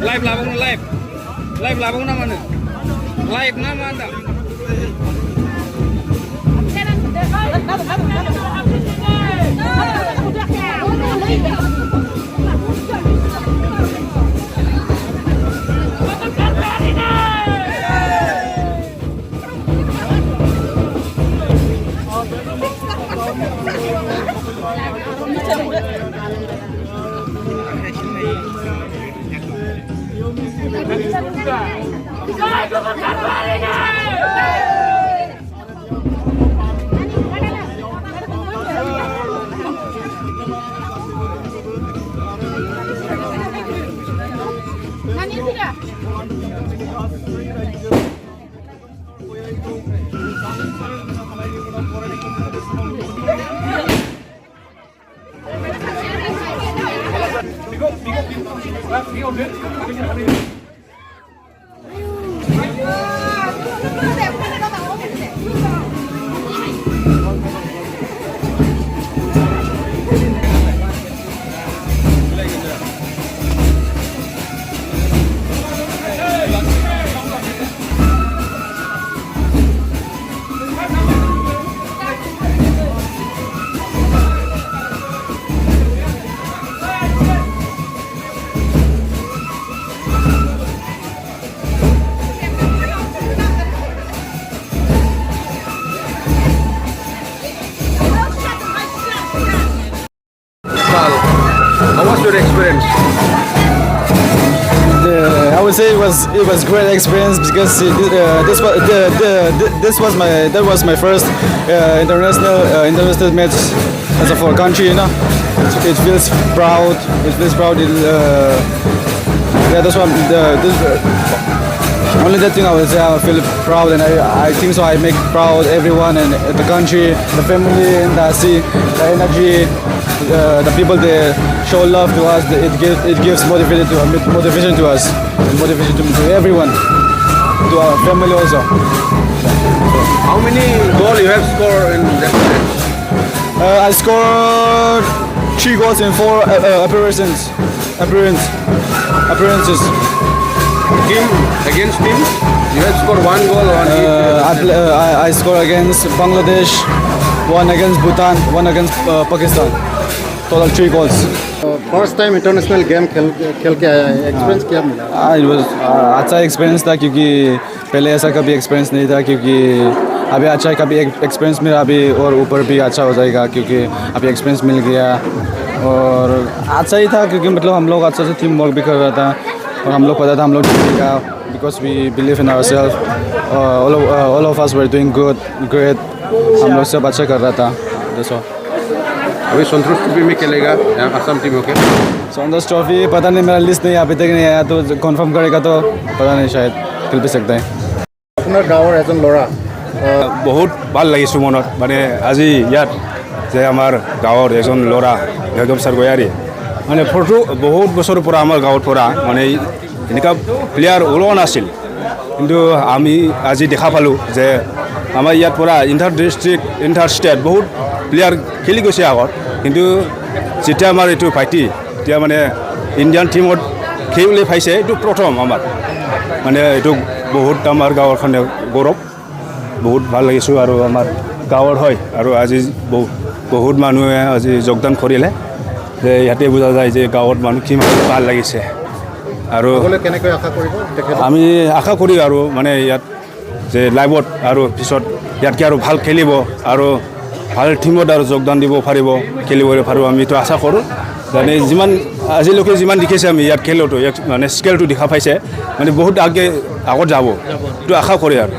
Live labang na live. Live labang naman. Live naman dah. How was your experience? I would say it was great experience because that was my first international match as a for country. You know, it feels proud. It feels proud. Yeah, that's what only that thing I would say. I feel proud, and I think so. I make proud everyone and the country, the family, and the energy. The people they show love to us. It gives motivation to us, and motivation to everyone, to our family also. How many goals you have scored in that match? I scored 3 goals in 4 appearances. Team against team, you have scored 1 goal on each. I scored against Bangladesh, 1 against Bhutan, 1 against Pakistan. Total 3 goals. First time international game खेल के आया है, experience क्या मिला? It was अच्छा experience था क्योंकि पहले ऐसा कभी एक्सपीरियंस नहीं था, क्योंकि अभी अच्छा है, कभी एक्सपीरियंस मेरा अभी और ऊपर भी अच्छा हो जाएगा क्योंकि अभी एक्सपीरियंस मिल गया और अच्छा ही था क्योंकि मतलब हम लोग अच्छा से टीम वर्क भी कर रहा था और हम लोग पता था हम लोग जीतेगा because we believe in ourself all of us were doing good great हम लोग सब अच्छा कर रहा था जैसा अभी संतोष ट्रॉफी में खेलेगा असम टीम ओके संतोष ट्रॉफी पता नहीं मेरा लिस्ट नहीं अभी तक नहीं आया तो कंफर्म करेगा तो पता नहीं शायद खेल भी सकता है আপোনাৰ গাঁৱৰ এজন ল'ৰা বহুত ভাল লাগিছোঁ মনত মানে আজি ইয়াত যে আমাৰ গাঁৱৰ এজন ল'ৰা ভৈৰৱ ছাৰ গয়াৰী মানে ফটো বহুত বছৰৰ পৰা আমাৰ গাঁৱৰ পৰা মানে এনেকুৱা প্লেয়াৰ ওলোৱা নাছিল কিন্তু আমি আজি দেখা পালোঁ যে আমাৰ ইয়াৰ পৰা ইণ্টাৰ ডিষ্ট্ৰিক্ট ইণ্টাৰ ষ্টেট বহুত প্লেয়াৰ খেলি গৈছে আগত কিন্তু যেতিয়া আমাৰ এইটো ভাইটি এতিয়া মানে ইণ্ডিয়ান টীমত খেলিবলৈ পাইছে এইটো প্ৰথম আমাৰ মানে এইটো বহুত আমাৰ গাঁৱৰ কাৰণে গৌৰৱ বহুত ভাল লাগিছোঁ আৰু আমাৰ গাঁৱৰ হয় আৰু আজি বহুত মানুহে আজি যোগদান কৰিলে যে ইয়াতে বুজা যায় যে গাঁৱত মানুহ কিমান ভাল লাগিছে আৰু আগলৈ কেনেকৈ আশা কৰিব তেখেত আমি আশা কৰি আৰু মানে ইয়াত যে লাইভত আৰু পিছত ইয়াতকৈ আৰু ভাল খেলিব আৰু ভাল টীমত আৰু যোগদান দিব পাৰিব খেলিবলৈ পাৰিব আমিতো আশা কৰোঁ মানে যিমান আজিলৈকে যিমান দেখিছে আমি ইয়াত খেলোতো মানে স্কেলটো দেখা পাইছে মানে বহুত আগত যাব এইটো আশা কৰে আৰু